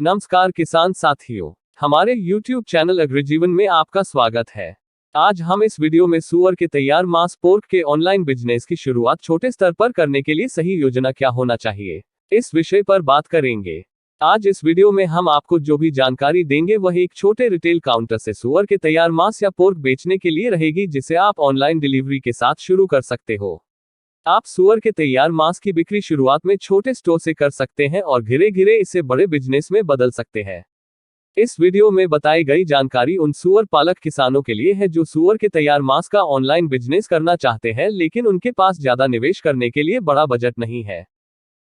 नमस्कार किसान साथियों, हमारे YouTube चैनल अग्रिजीवन में आपका स्वागत है। आज हम इस वीडियो में सूअर के तैयार मांस पोर्क के ऑनलाइन बिजनेस की शुरुआत छोटे स्तर पर करने के लिए सही योजना क्या होना चाहिए, इस विषय पर बात करेंगे। आज इस वीडियो में हम आपको जो भी जानकारी देंगे वह एक छोटे रिटेल काउंटर से सूअर के तैयार मांस या पोर्क बेचने के लिए रहेगी, जिसे आप ऑनलाइन डिलीवरी के साथ शुरू कर सकते हो। आप सूअर के तैयार मांस की बिक्री शुरुआत में छोटे स्टोर से कर सकते हैं और धीरे धीरे इसे बड़े बिजनेस में बदल सकते हैं। इस वीडियो में बताई गई जानकारी उन सूअर पालक किसानों के लिए है जो सूअर के तैयार मांस का ऑनलाइन बिजनेस करना चाहते हैं, लेकिन उनके पास ज्यादा निवेश करने के लिए बड़ा बजट नहीं है।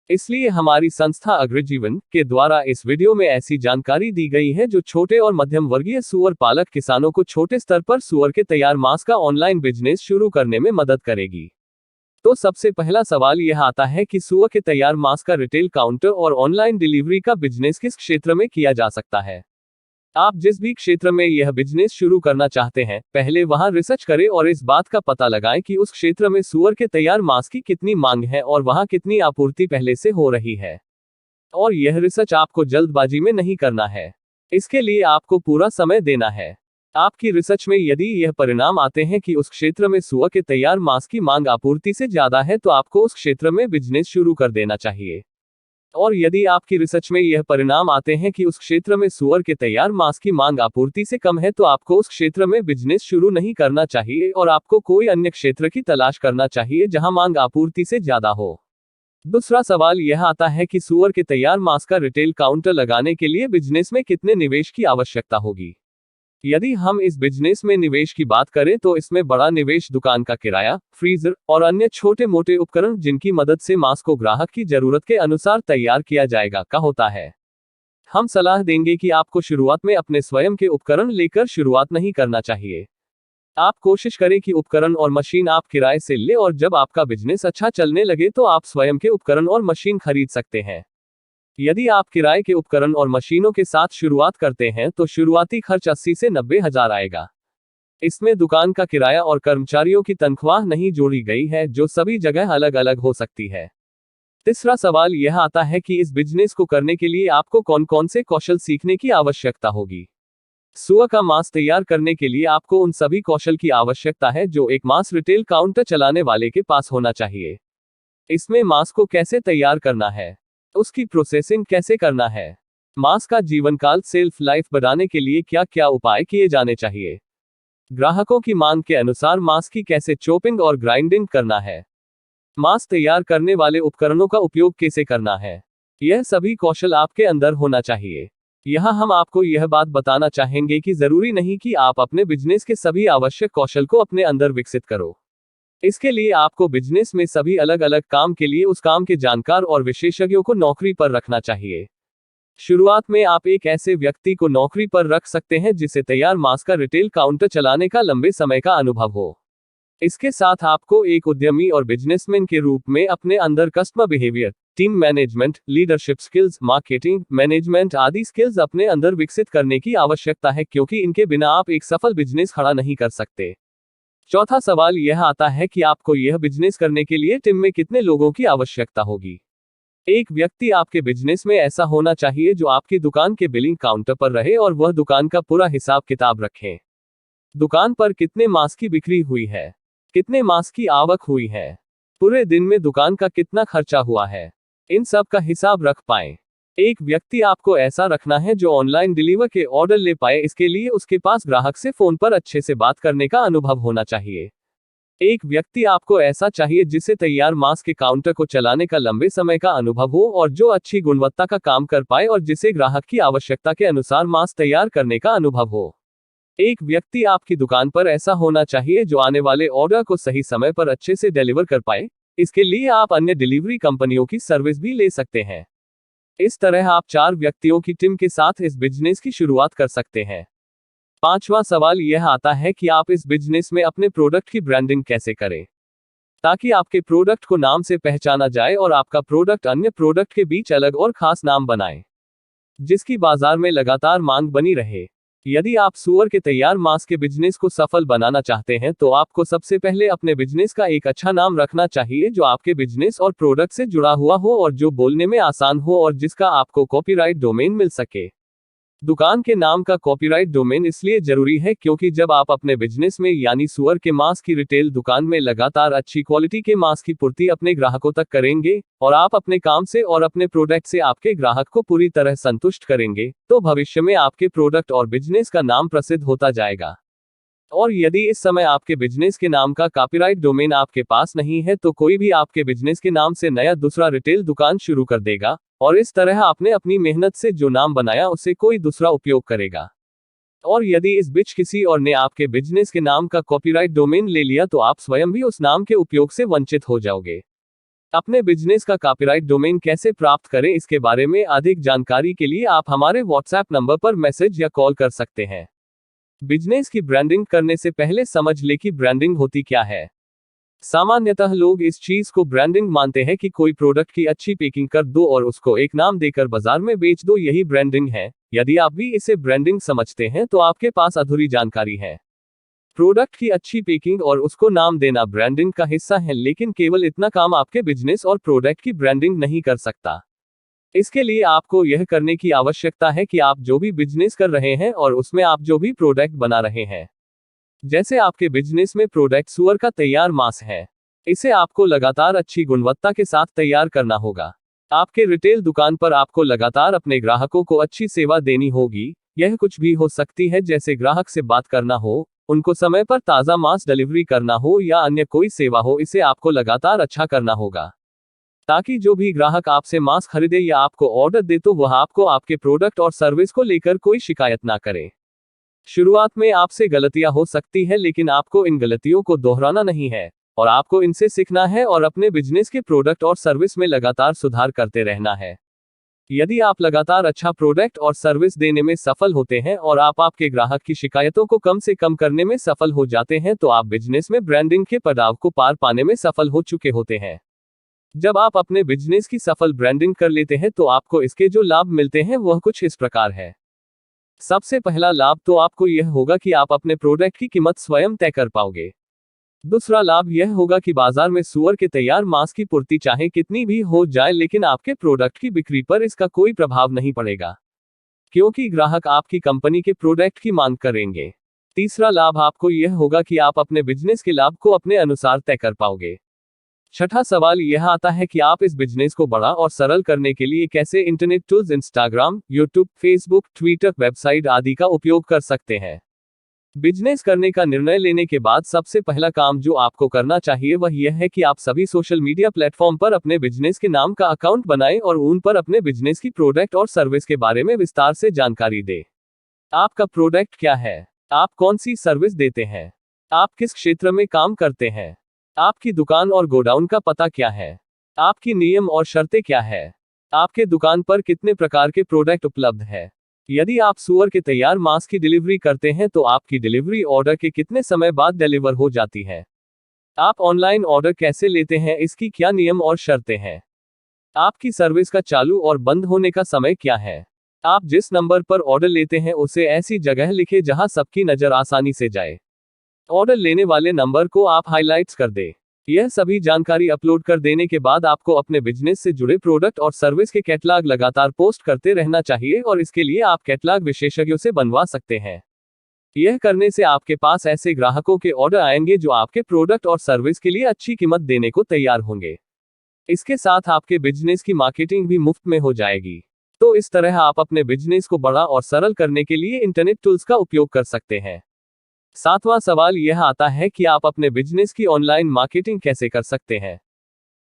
इसलिए हमारी संस्था अग्रिजीवन के द्वारा इस वीडियो में ऐसी जानकारी दी गई है जो छोटे और मध्यम वर्गीय सूअर पालक किसानों को छोटे स्तर पर सूअर के तैयार मांस का ऑनलाइन बिजनेस शुरू करने में मदद करेगी। तो सबसे पहला सवाल यह आता है कि सूअर के तैयार मांस का रिटेल काउंटर और ऑनलाइन डिलीवरी का बिजनेस किस क्षेत्र में किया जा सकता है। आप जिस भी क्षेत्र में यह बिजनेस शुरू करना चाहते हैं, पहले वहां रिसर्च करें और इस बात का पता लगाएं कि उस क्षेत्र में सूअर के तैयार मांस की कितनी मांग है और वहां कितनी आपूर्ति पहले से हो रही है। और यह रिसर्च आपको जल्दबाजी में नहीं करना है, इसके लिए आपको पूरा समय देना है। आपकी रिसर्च में यदि यह परिणाम आते हैं कि उस क्षेत्र में सूअर के तैयार मांस की मांग आपूर्ति से ज्यादा है, तो आपको उस क्षेत्र में बिजनेस शुरू कर देना चाहिए। और यदि आपकी रिसर्च में यह परिणाम आते हैं कि उस क्षेत्र में सूअर के तैयार मांस की मांग आपूर्ति से कम है, तो आपको उस क्षेत्र में बिजनेस शुरू नहीं करना चाहिए और आपको कोई अन्य क्षेत्र की तलाश करना चाहिए जहां मांग आपूर्ति से ज्यादा हो। दूसरा सवाल यह आता है कि सूअर के तैयार मांस का रिटेल काउंटर लगाने के लिए बिजनेस में कितने निवेश की आवश्यकता होगी। यदि हम इस बिजनेस में निवेश की बात करें तो इसमें बड़ा निवेश दुकान का किराया, फ्रीजर और अन्य छोटे मोटे उपकरण जिनकी मदद से मांस को ग्राहक की जरूरत के अनुसार तैयार किया जाएगा का होता है। हम सलाह देंगे कि आपको शुरुआत में अपने स्वयं के उपकरण लेकर शुरुआत नहीं करना चाहिए। आप कोशिश करें कि उपकरण और मशीन आप किराए से ले और जब आपका बिजनेस अच्छा चलने लगे तो आप स्वयं के उपकरण और मशीन खरीद सकते हैं। यदि आप किराए के उपकरण और मशीनों के साथ शुरुआत करते हैं तो शुरुआती खर्च 80 से 90 हजार आएगा। इसमें दुकान का किराया और कर्मचारियों की तनख्वाह नहीं जोड़ी गई है, जो सभी जगह अलग अलग हो सकती है। तीसरा सवाल यह आता है कि इस बिजनेस को करने के लिए आपको कौन कौन से कौशल सीखने की आवश्यकता होगी। सूअर का मांस तैयार करने के लिए आपको उन सभी कौशल की आवश्यकता है जो एक मांस रिटेल काउंटर चलाने वाले के पास होना चाहिए। इसमें मांस को कैसे तैयार करना है, उसकी प्रोसेसिंग कैसे करना है, मांस का जीवन काल सेल्फ लाइफ बढ़ाने के लिए क्या क्या उपाय किए जाने चाहिए, ग्राहकों की मांग के अनुसार मांस की कैसे चॉपिंग और ग्राइंडिंग करना है, मांस तैयार करने वाले उपकरणों का उपयोग कैसे करना है, यह सभी कौशल आपके अंदर होना चाहिए। यहाँ हम आपको यह बात बताना चाहेंगे कि जरूरी नहीं कि आप अपने बिजनेस के सभी आवश्यक कौशल को अपने अंदर विकसित करो। इसके लिए आपको बिजनेस में सभी अलग अलग काम के लिए उस काम के जानकार और विशेषज्ञों को नौकरी पर रखना चाहिए। शुरुआत में आप एक ऐसे व्यक्ति को नौकरी पर रख सकते हैं जिसे तैयार मांस का रिटेल काउंटर चलाने का लंबे समय का अनुभव हो। इसके साथ आपको एक उद्यमी और बिजनेसमैन के रूप में अपने अंदर customer behaviour, team management, leadership skills, marketing, management आदि स्किल्स अपने अंदर विकसित करने की आवश्यकता है, क्योंकि इनके बिना आप एक सफल बिजनेस खड़ा नहीं कर सकते। चौथा सवाल यह आता है कि आपको यह बिजनेस करने के लिए टीम में कितने लोगों की आवश्यकता होगी। एक व्यक्ति आपके बिजनेस में ऐसा होना चाहिए जो आपकी दुकान के बिलिंग काउंटर पर रहे और वह दुकान का पूरा हिसाब किताब रखे। दुकान पर कितने मांस की बिक्री हुई है, कितने मांस की आवक हुई है, पूरे दिन में दुकान का कितना खर्चा हुआ है, इन सब का हिसाब रख पाए। एक व्यक्ति आपको ऐसा रखना है जो ऑनलाइन डिलीवर के ऑर्डर ले पाए। इसके लिए उसके पास ग्राहक से फोन पर अच्छे से बात करने का अनुभव होना चाहिए। एक व्यक्ति आपको ऐसा चाहिए जिसे तैयार मांस के काउंटर को चलाने का लंबे समय का अनुभव हो और जो अच्छी गुणवत्ता का काम कर पाए और जिसे ग्राहक की आवश्यकता के अनुसार मांस तैयार करने का अनुभव हो। एक व्यक्ति आपकी दुकान पर ऐसा होना चाहिए जो आने वाले ऑर्डर को सही समय पर अच्छे से डिलीवर कर पाए। इसके लिए आप अन्य डिलीवरी कंपनियों की सर्विस भी ले सकते हैं। इस तरह आप 4 व्यक्तियों की टीम के साथ इस बिजनेस की शुरुआत कर सकते हैं। पांचवा सवाल यह आता है कि आप इस बिजनेस में अपने प्रोडक्ट की ब्रांडिंग कैसे करें, ताकि आपके प्रोडक्ट को नाम से पहचाना जाए और आपका प्रोडक्ट अन्य प्रोडक्ट के बीच अलग और खास नाम बनाए, जिसकी बाजार में लगातार मांग बनी रहे। यदि आप सुअर के तैयार मांस के बिजनेस को सफल बनाना चाहते हैं तो आपको सबसे पहले अपने बिजनेस का एक अच्छा नाम रखना चाहिए जो आपके बिजनेस और प्रोडक्ट से जुड़ा हुआ हो और जो बोलने में आसान हो और जिसका आपको कॉपीराइट डोमेन मिल सके। दुकान के नाम का कॉपीराइट डोमेन इसलिए जरूरी है क्योंकि जब आप अपने बिजनेस में यानी सुअर के मांस की रिटेल दुकान में लगातार अच्छी क्वालिटी के मांस की पूर्ति अपने ग्राहकों तक करेंगे और आप अपने काम से और अपने प्रोडक्ट से आपके ग्राहक को पूरी तरह संतुष्ट करेंगे तो भविष्य में आपके प्रोडक्ट और बिजनेस का नाम प्रसिद्ध होता जाएगा। और यदि इस समय आपके बिजनेस के नाम का कॉपीराइट डोमेन आपके पास नहीं है तो कोई भी आपके बिजनेस के नाम से नया दूसरा रिटेल दुकान शुरू कर देगा और इस तरह आपने अपनी मेहनत से जो नाम बनाया उसे कोई दूसरा उपयोग करेगा। और यदि इस बीच किसी और ने आपके बिजनेस के नाम का कॉपीराइट डोमेन ले लिया तो आप स्वयं भी उस नाम के उपयोग से वंचित हो जाओगे। अपने बिजनेस का कॉपीराइट डोमेन कैसे प्राप्त करें इसके बारे में अधिक जानकारी के लिए आप हमारे व्हाट्सएप नंबर पर मैसेज या कॉल कर सकते हैं। बिजनेस की ब्रांडिंग करने से पहले समझ ले कि ब्रांडिंग होती क्या है। सामान्यतः लोग इस चीज को ब्रांडिंग मानते हैं कि कोई प्रोडक्ट की अच्छी पैकिंग कर दो और उसको एक नाम देकर बाजार में बेच दो, यही ब्रांडिंग है। यदि आप भी इसे ब्रांडिंग समझते हैं तो आपके पास अधूरी जानकारी है। प्रोडक्ट की अच्छी पैकिंग और उसको नाम देना ब्रांडिंग का हिस्सा है, लेकिन केवल इतना काम आपके बिजनेस और प्रोडक्ट की ब्रांडिंग नहीं कर सकता। इसके लिए आपको यह करने की आवश्यकता है कि आप जो भी बिजनेस कर रहे हैं और उसमें आप जो भी प्रोडक्ट बना रहे हैं, जैसे आपके बिजनेस में प्रोडक्ट सुअर का तैयार मांस है, इसे आपको लगातार अच्छी गुणवत्ता के साथ तैयार करना होगा। आपके रिटेल दुकान पर आपको लगातार अपने ग्राहकों को अच्छी सेवा देनी होगी। यह कुछ भी हो सकती है, जैसे ग्राहक से बात करना हो, उनको समय पर ताज़ा मांस डिलीवरी करना हो या अन्य कोई सेवा हो, इसे आपको लगातार अच्छा करना होगा ताकि जो भी ग्राहक आपसे मांस खरीदे या आपको ऑर्डर दे तो वह आपको आपके प्रोडक्ट और सर्विस को लेकर कोई शिकायत ना करे। शुरुआत में आपसे गलतियां हो सकती है, लेकिन आपको इन गलतियों को दोहराना नहीं है और आपको इनसे सीखना है और अपने बिजनेस के प्रोडक्ट और सर्विस में लगातार सुधार करते रहना है। यदि आप लगातार अच्छा प्रोडक्ट और सर्विस देने में सफल होते हैं और आप आपके ग्राहक की शिकायतों को कम से कम करने में सफल हो जाते हैं तो आप बिजनेस में ब्रांडिंग के पड़ाव को पार पाने में सफल हो चुके होते हैं। जब आप अपने बिजनेस की सफल ब्रांडिंग कर लेते हैं तो आपको इसके जो लाभ मिलते हैं वह कुछ इस प्रकार है। सबसे पहला लाभ तो आपको यह होगा कि आप अपने प्रोडक्ट की कीमत स्वयं तय कर पाओगे। दूसरा लाभ यह होगा कि बाजार में सुअर के तैयार मांस की पूर्ति चाहे कितनी भी हो जाए, लेकिन आपके प्रोडक्ट की बिक्री पर इसका कोई प्रभाव नहीं पड़ेगा क्योंकि ग्राहक आपकी कंपनी के प्रोडक्ट की मांग करेंगे। तीसरा लाभ आपको यह होगा कि आप अपने बिजनेस के लाभ को अपने अनुसार तय कर पाओगे। छठा सवाल यह आता है कि आप इस बिजनेस को बड़ा और सरल करने के लिए कैसे internet tools Instagram, YouTube, Facebook, Twitter, website आदि का उपयोग कर सकते हैं। बिजनेस करने का निर्णय लेने के बाद सबसे पहला काम जो आपको करना चाहिए वह यह है कि आप सभी सोशल मीडिया प्लेटफॉर्म पर अपने बिजनेस के नाम का अकाउंट बनाएं और उन पर अपने बिजनेस की प्रोडक्ट और सर्विस के बारे में विस्तार से जानकारी दें। आपका प्रोडक्ट क्या है, आप कौन सी सर्विस देते हैं, आप किस क्षेत्र में काम करते हैं, आपकी दुकान और गोडाउन का पता क्या है, आपकी नियम और शर्तें क्या है, आपके दुकान पर कितने प्रकार के प्रोडक्ट उपलब्ध है। यदि आप सुअर के तैयार मांस की डिलीवरी करते हैं तो आपकी डिलीवरी ऑर्डर के कितने समय बाद डिलीवर हो जाती है। आप ऑनलाइन ऑर्डर कैसे लेते हैं, इसकी क्या नियम और शर्तें हैं। आपकी सर्विस का चालू और बंद होने का समय क्या है। आप जिस नंबर पर ऑर्डर लेते हैं उसे ऐसी जगह लिखें जहां सबकी नजर आसानी से जाए। ऑर्डर लेने वाले नंबर को आप हाइलाइट्स कर दें। यह सभी जानकारी अपलोड कर देने के बाद आपको अपने बिजनेस से जुड़े प्रोडक्ट और सर्विस के कैटलॉग लगातार पोस्ट करते रहना चाहिए और इसके लिए आप कैटलॉग विशेषज्ञों से बनवा सकते हैं। यह करने से आपके पास ऐसे ग्राहकों के ऑर्डर आएंगे जो आपके प्रोडक्ट और सर्विस के लिए अच्छी कीमत देने को तैयार होंगे। इसके साथ आपके बिजनेस की मार्केटिंग भी मुफ्त में हो जाएगी। तो इस तरह आप अपने बिजनेस को बड़ा और सरल करने के लिए इंटरनेट टूल्स का उपयोग कर सकते हैं। सातवां सवाल यह आता है कि आप अपने बिजनेस की ऑनलाइन मार्केटिंग कैसे कर सकते हैं।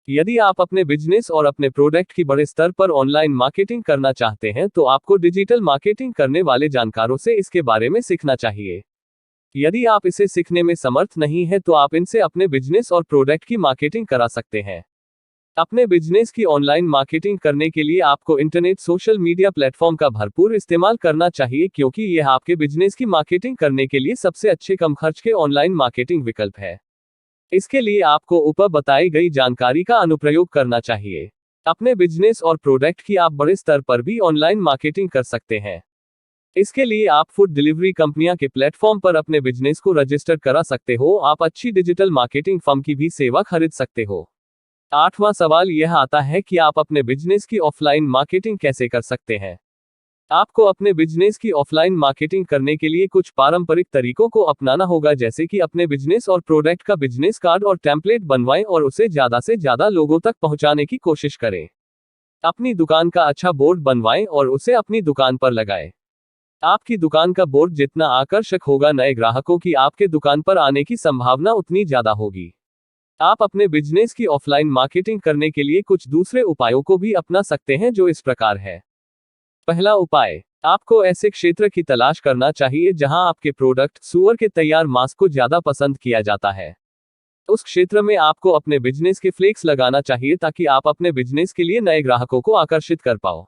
यदि आप अपने बिजनेस और अपने प्रोडक्ट की बड़े स्तर पर ऑनलाइन मार्केटिंग करना चाहते हैं तो आपको डिजिटल मार्केटिंग करने वाले जानकारों से इसके बारे में सीखना चाहिए। यदि आप इसे सीखने में समर्थ नहीं है तो आप इनसे अपने बिजनेस और प्रोडक्ट की मार्केटिंग करा सकते हैं। अपने बिजनेस की ऑनलाइन मार्केटिंग करने के लिए आपको इंटरनेट सोशल मीडिया प्लेटफॉर्म का भरपूर इस्तेमाल करना चाहिए क्योंकि यह आपके बिजनेस की मार्केटिंग करने के लिए सबसे अच्छे कम खर्च के ऑनलाइन मार्केटिंग विकल्प है। इसके लिए आपको ऊपर बताई गई जानकारी का अनुप्रयोग करना चाहिए। अपने बिजनेस और प्रोडक्ट की आप बड़े स्तर पर भी ऑनलाइन मार्केटिंग कर सकते हैं। इसके लिए आप फूड डिलीवरी कंपनियां के प्लेटफॉर्म पर अपने बिजनेस को रजिस्टर करा सकते हो। आप अच्छी डिजिटल मार्केटिंग फर्म की भी सेवा खरीद सकते हो। 8वां सवाल यह आता है कि आप अपने बिजनेस की ऑफलाइन मार्केटिंग कैसे कर सकते हैं। आपको अपने बिजनेस की ऑफलाइन मार्केटिंग करने के लिए कुछ पारंपरिक तरीकों को अपनाना होगा, जैसे कि अपने बिजनेस और प्रोडक्ट का बिजनेस कार्ड और टेम्पलेट बनवाएं और उसे ज्यादा से ज्यादा लोगों तक पहुंचाने की कोशिश करें। अपनी दुकान का अच्छा बोर्ड बनवाएं और उसे अपनी दुकान पर लगाएं। आपकी दुकान का बोर्ड जितना आकर्षक होगा, नए ग्राहकों की आपके दुकान पर आने की संभावना उतनी ज्यादा होगी। आप अपने बिजनेस की ऑफलाइन मार्केटिंग करने के लिए कुछ दूसरे उपायों को भी अपना सकते हैं, जो इस प्रकार है। पहला उपाय, आपको ऐसे क्षेत्र की तलाश करना चाहिए जहां आपके प्रोडक्ट सूअर के तैयार मांस को ज्यादा पसंद किया जाता है। उस क्षेत्र में आपको अपने बिजनेस के फ्लेक्स लगाना चाहिए ताकि आप अपने बिजनेस के लिए नए ग्राहकों को आकर्षित कर पाओ।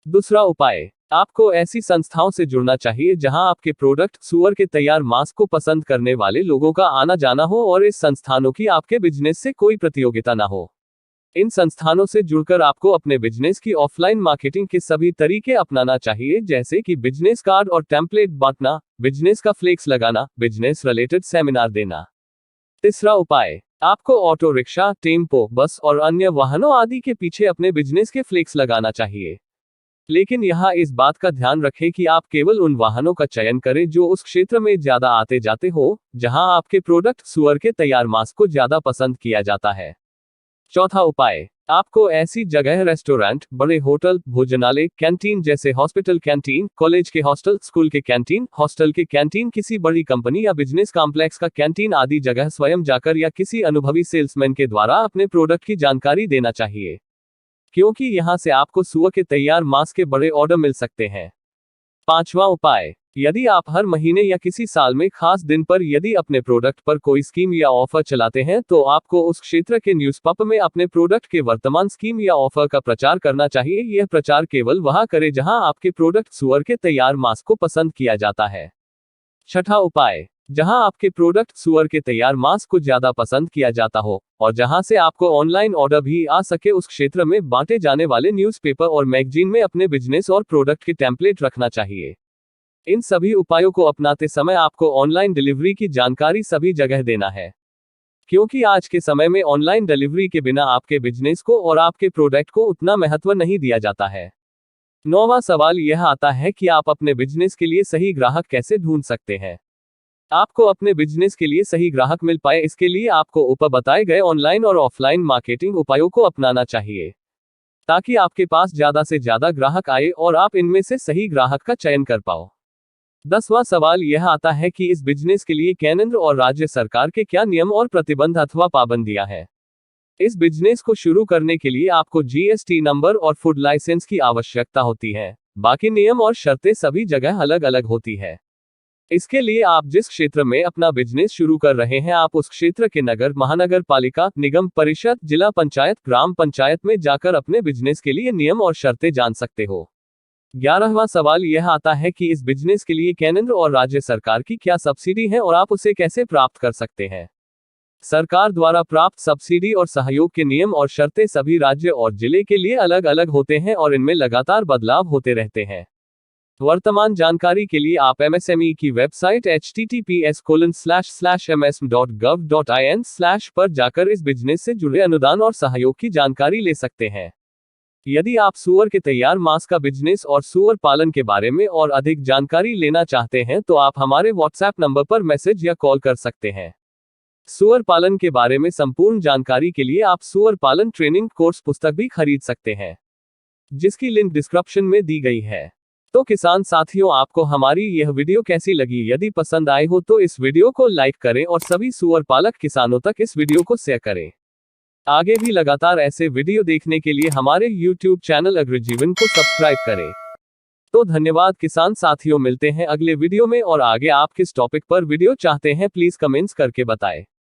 दूसरा उपाय, आपको ऐसी संस्थाओं से जुड़ना चाहिए जहां आपके प्रोडक्ट सूअर के तैयार मांस को पसंद करने वाले लोगों का आना जाना हो और इस संस्थानों की आपके बिजनेस से कोई प्रतियोगिता ना हो। इन संस्थानों से जुड़कर आपको अपने बिजनेस की ऑफलाइन मार्केटिंग के सभी तरीके अपनाना चाहिए, जैसे कि बिजनेस कार्ड और टेम्पलेट बांटना, बिजनेस का फ्लेक्स लगाना, बिजनेस रिलेटेड सेमिनार देना। तीसरा उपाय, आपको ऑटो रिक्शा, टेम्पो, बस और अन्य वाहनों आदि के पीछे अपने बिजनेस के फ्लेक्स लगाना चाहिए। लेकिन यहाँ इस बात का ध्यान रखें कि आप केवल उन वाहनों का चयन करें जो उस क्षेत्र में ज्यादा आते जाते हो, जहां आपके प्रोडक्ट सूअर के तैयार मांस को ज्यादा पसंद किया जाता है। चौथा उपाय, आपको ऐसी जगह रेस्टोरेंट, बड़े होटल, भोजनालय, कैंटीन जैसे हॉस्पिटल कैंटीन, कॉलेज के हॉस्टल, स्कूल के कैंटीन, हॉस्टल के कैंटीन, किसी बड़ी कंपनी या बिजनेस कॉम्प्लेक्स का कैंटीन आदि जगह स्वयं जाकर या किसी अनुभवी सेल्समैन के द्वारा अपने प्रोडक्ट की जानकारी देना चाहिए, क्योंकि यहां से आपको सूअर के तैयार मांस के बड़े ऑर्डर मिल सकते हैं। पांचवा उपाय, यदि आप हर महीने या किसी साल में खास दिन पर यदि अपने प्रोडक्ट पर कोई स्कीम या ऑफर चलाते हैं, तो आपको उस क्षेत्र के न्यूज़पेपर में अपने प्रोडक्ट के वर्तमान स्कीम या ऑफर का प्रचार करना चाहिए। यह प्रचार केवल वहां करें जहां आपके प्रोडक्ट सूअर के तैयार मांस को पसंद किया जाता है। छठा उपाय, जहां आपके प्रोडक्ट सूअर के तैयार मांस को ज्यादा पसंद किया जाता हो और जहां से आपको ऑनलाइन ऑर्डर भी आ सके, उस क्षेत्र में बांटे जाने वाले न्यूज़पेपर और मैगजीन में अपने बिजनेस और प्रोडक्ट के टेम्पलेट रखना चाहिए। इन सभी उपायों को अपनाते समय आपको ऑनलाइन डिलीवरी की जानकारी सभी जगह देना है, क्योंकि आज के समय में ऑनलाइन डिलीवरी के बिना आपके बिजनेस को और आपके प्रोडक्ट को उतना महत्व नहीं दिया जाता है। 9वां सवाल यह आता है कि आप अपने बिजनेस के लिए सही ग्राहक कैसे ढूंढ सकते हैं। आपको अपने बिजनेस के लिए सही ग्राहक मिल पाए, इसके लिए आपको ऊपर बताए गए ऑनलाइन और ऑफलाइन मार्केटिंग उपायों को अपनाना चाहिए, ताकि आपके पास ज्यादा से ज्यादा ग्राहक आए और आप इनमें से सही ग्राहक का चयन कर पाओ। 10वां सवाल यह आता है कि इस बिजनेस के लिए केंद्र और राज्य सरकार के क्या नियम और प्रतिबंध अथवा पाबंदियां हैं। इस बिजनेस को शुरू करने के लिए आपको जीएसटी नंबर और फूड लाइसेंस की आवश्यकता होती है। बाकी नियम और शर्तें सभी जगह अलग अलग होती है। इसके लिए आप जिस क्षेत्र में अपना बिजनेस शुरू कर रहे हैं, आप उस क्षेत्र के नगर, महानगर पालिका, निगम परिषद, जिला पंचायत, ग्राम पंचायत में जाकर अपने बिजनेस के लिए नियम और शर्तें जान सकते हो। 11वां सवाल यह आता है कि इस बिजनेस के लिए केंद्र और राज्य सरकार की क्या सब्सिडी है और आप उसे कैसे प्राप्त कर सकते हैं। सरकार द्वारा प्राप्त सब्सिडी और सहयोग के नियम और शर्तें सभी राज्य और जिले के लिए अलग अलग होते हैं और इनमें लगातार बदलाव होते रहते हैं। वर्तमान जानकारी के लिए आप एमएसएमई की वेबसाइट https://ms.gov.in/ पर जाकर इस बिजनेस से जुड़े अनुदान और सहयोग की जानकारी ले सकते हैं। यदि आप सूअर के तैयार मांस का बिजनेस और सूअर पालन के बारे में और अधिक जानकारी लेना चाहते हैं, तो आप हमारे व्हाट्सएप नंबर पर मैसेज या कॉल कर सकते हैं। सूअर पालन के बारे में संपूर्ण जानकारी के लिए आप सूअर पालन ट्रेनिंग कोर्स पुस्तक भी खरीद सकते हैं, जिसकी लिंक डिस्क्रिप्शन में दी गई है। तो किसान साथियों, आपको हमारी यह वीडियो कैसी लगी? यदि पसंद आई हो तो इस वीडियो को लाइक करें और सभी सूअर पालक किसानों तक इस वीडियो को शेयर करें। आगे भी लगातार ऐसे वीडियो देखने के लिए हमारे YouTube चैनल अग्रजीवन को सब्सक्राइब करें। तो धन्यवाद किसान साथियों, मिलते हैं अगले वीडियो में। और आगे आप किस टॉपिक पर वीडियो चाहते हैं, प्लीज कमेंट्स करके बताएं।